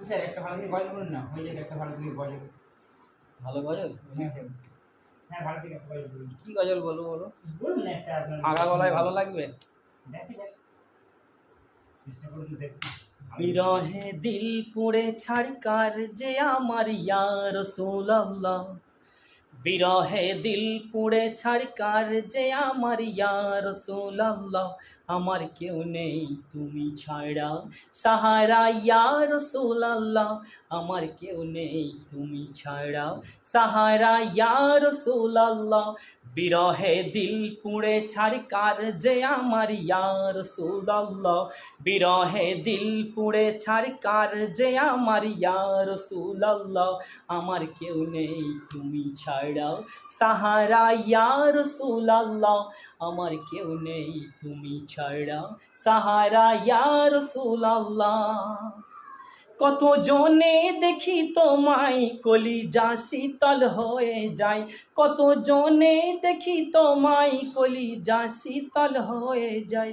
Sir একটা ভালো করে গজল বলুন না, হয়ে যাবে একটা ভালো করে গজল। ভালো গজল? হ্যাঁ হ্যাঁ, ভালো করে একটা গজল বলুন। কি গজল বলো বলো? বলুন না একটা আপনার আগা গলায় ভালো লাগবে? দেখি দেখ, চেষ্টা করুন তো দেখি। বিরহে দিল পুড়ে ছাড়কার যে আমার ইয়া রাসূলুল্লাহ, বিরহে দিল পুড়ে ছাড়কার যে আমার ইয়া রাসূলুল্লাহ, আমার কেউ নেই তুমি ছাড়া সাহারা ইয়া রাসূলুল্লাহ, আমার কেউ নেই তুমি ছাড়া সাহারা ইয়া রাসূলুল্লাহ, বিরহে দিল পুড়ে ছাড়কার যে আমার ইয়া রাসূলুল্লাহ, বিরহে দিল পুড়ে ছাড়কার যে আমার ইয়া রাসূলুল্লাহ, আমার কেউ নেই তুমি ছাড়া সাহারা ইয়া রাসূলুল্লাহ, আমার কেউ নেই তুমি ছাড়া সাহারা ইয়া রাসূলুল্লাহ। কত জনে দেখি তোমায় কলিজা শীতল হয়ে যায়, কত জনে দেখি তোমায় কলিজা শীতল হয়ে যায়।